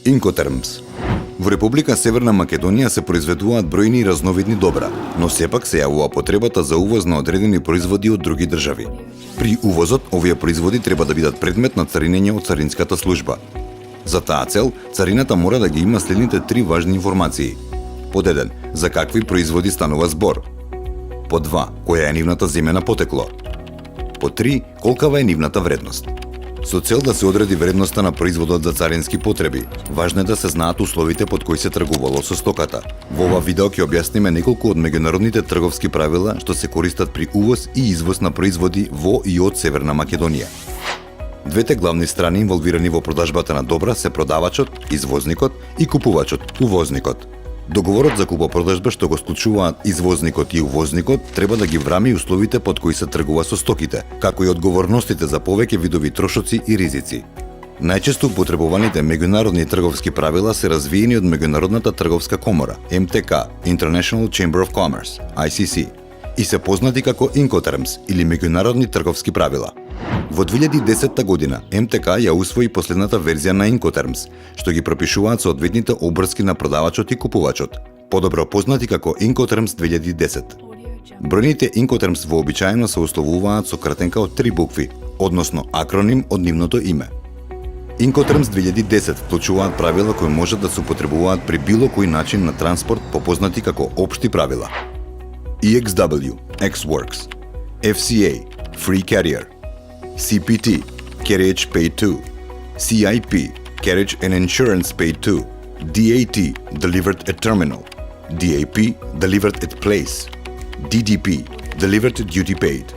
Инкотермс. Во Република Северна Македонија се произведуваат бројни и разновидни добра, но сепак се јавува потребата за увоз на одредени производи од други држави. При увозот, овие производи треба да бидат предмет на царинење од царинската служба. За таа цел, царината мора да ги има следните три важни информации. Под 1. За какви производи станува збор? Под 2. Која е нивната земена потекло? Под 3. Колкава е нивната вредност? Со цел да се одреди вредноста на производот за царински потреби, важно е да се знаат условите под кои се тргувало со стоката. Во ова видео ќе објасниме неколку од меѓународните трговски правила што се користат при увоз и извоз на производи во и од Северна Македонија. Двете главни страни инволвирани во продажбата на добра се продавачот, извозникот и купувачот, увозникот. Договорот за купопродажба што го склучуваат извозникот и увозникот треба да ги врами условите под кои се тргува со стоките, како и одговорностите за повеќе видови трошоци и ризици. Најчесто употребуваните меѓународни трговски правила се развиени од Меѓународната трговска комора, МТК, International Chamber of Commerce, ICC, и се познати како Incoterms или меѓународни трговски правила. Во 2010 година МТК ја усвои последната верзија на Incoterms, што ги пропишуваат соодветните обврски на продавачот и купувачот, подобро познати како Incoterms 2010. Бројните Incoterms вообичаено се условуваат со кратенка од 3 букви, односно акроним од нивното име. Incoterms 2010 вклучуваат правила кои можат да се употребуваат при било кој начин на транспорт попознати како општи правила. EXW, X-Works, FCA, Free Carrier, CPT, Carriage Paid To, CIP, Carriage and Insurance Paid To, DAT, Delivered at Terminal, DAP, Delivered at Place, DDP, Delivered at Duty Paid.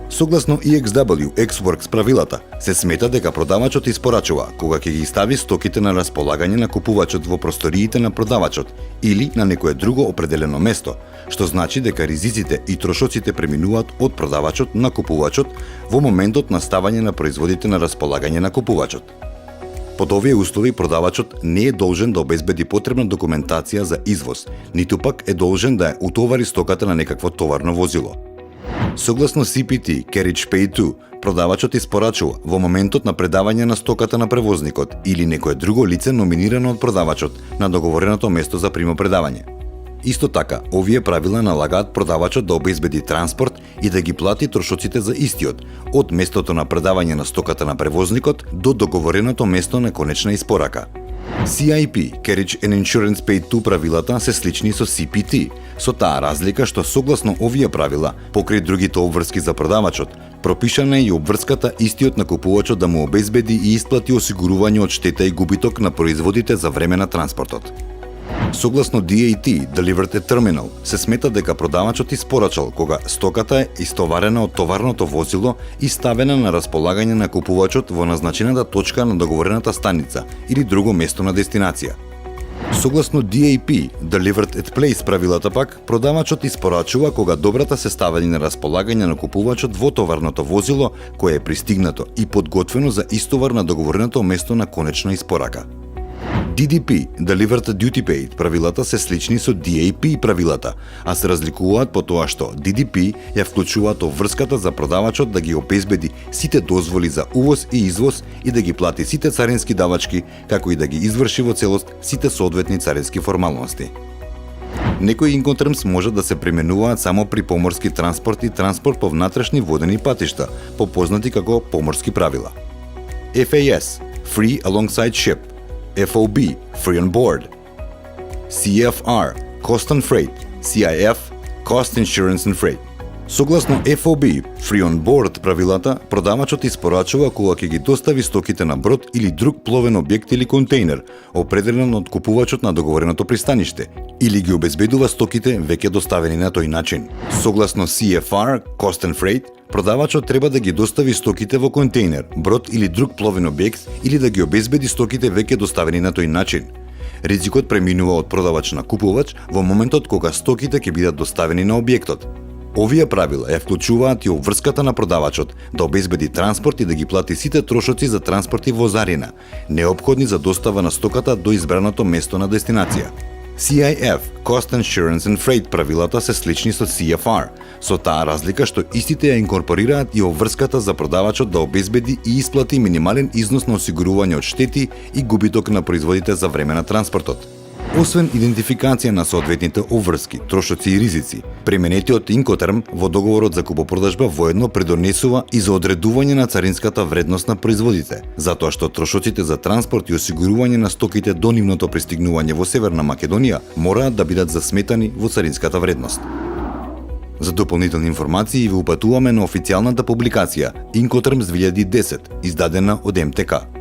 Согласно EXW, X-Works правилата, се смета дека продавачот испорачува кога ќе ги стави стоките на располагање на купувачот во просториите на продавачот или на некое друго определено место, што значи дека ризиците и трошоците преминуваат од продавачот на купувачот во моментот на ставање на производите на располагање на купувачот. Под овие услови продавачот не е должен да обезбеди потребна документација за извоз, ниту пак е должен да ја утовари стоката на некакво товарно возило. Согласно CPT, Carriage Paid To, продавачот испорачува во моментот на предавање на стоката на превозникот или некое друго лице номинирано од продавачот на договореното место за примопредавање. Исто така, овие правила налагаат продавачот да обезбеди транспорт и да ги плати трошоците за истиот, од местото на предавање на стоката на превозникот до договореното место на конечна испорака. CIP, Carriage and Insurance Paid To правилата се слични со CPT, со таа разлика што согласно овие правила, покрај другите обврски за продавачот, пропишана е и обврската истиот на купувачот да му обезбеди и исплати осигурување од штета и губиток на производите за време на транспортот. Согласно DAT, Delivered at Terminal, се смета дека продавачот испорачал кога стоката е истоварена од товарното возило и ставена на располагање на купувачот во назначената точка на договорената станица или друго место на дестинација. Согласно DAP, Delivered at Place правилата пак, продавачот испорачува кога добрата се ставени на располагање на купувачот во товарното возило кое е пристигнато и подготвено за истовар на договореното место на конечна испорака. DDP, Delivered at Duty Paid, правилата се слични со DAP правилата, а се разликуваат по тоа што DDP ја вклучуваат обврската за продавачот да ги обезбеди сите дозволи за увоз и извоз и да ги плати сите царински давачки, како и да ги изврши во целост сите соодветни царински формалности. Некои Incoterms може да се применуваат само при поморски транспорт и транспорт по внатрешни водени патишта, попознати како поморски правила. FAS, Free Alongside Ship, FOB, Free on Board, CFR, Cost and Freight, CIF, Cost, Insurance and Freight. Согласно FOB, Free on Board правилата, продавачот испорачува кога ќе ги достави стоките на брод или друг пловен објект или контейнер, определен од купувачот на договореното пристаниште, или ги обезбедува стоките веќе доставени на тој начин. Согласно CFR, Cost and Freight, продавачот треба да ги достави стоките во контейнер, брод или друг пловен објект или да ги обезбеди стоките веќе доставени на тој начин. Ризикот преминува од продавач на купувач во моментот кога стоките ќе бидат доставени на објектот. Овие правила ја вклучуваат и обврската на продавачот да обезбеди транспорт и да ги плати сите трошоци за транспорт и возарина, неопходни за достава на стоката до избраното место на дестинација. CIF, Cost Insurance and Freight правилата се слични со CFR, со таа разлика што истите ја инкорпорираат и обврската за продавачот да обезбеди и исплати минимален износ на осигурување од штети и губиток на производите за време на транспортот. Освен идентификација на соодветните обврски, трошоци и ризици, применетиот Инкотерм во договорот за купопродажба воедно придонесува и за одредување на царинската вредност на производите, затоа што трошоците за транспорт и осигурување на стоките до нивното пристигнување во Северна Македонија мораат да бидат засметани во царинската вредност. За дополнителни информации ви упатуваме на официјалната публикација Инкотерм 2010, издадена од МТК.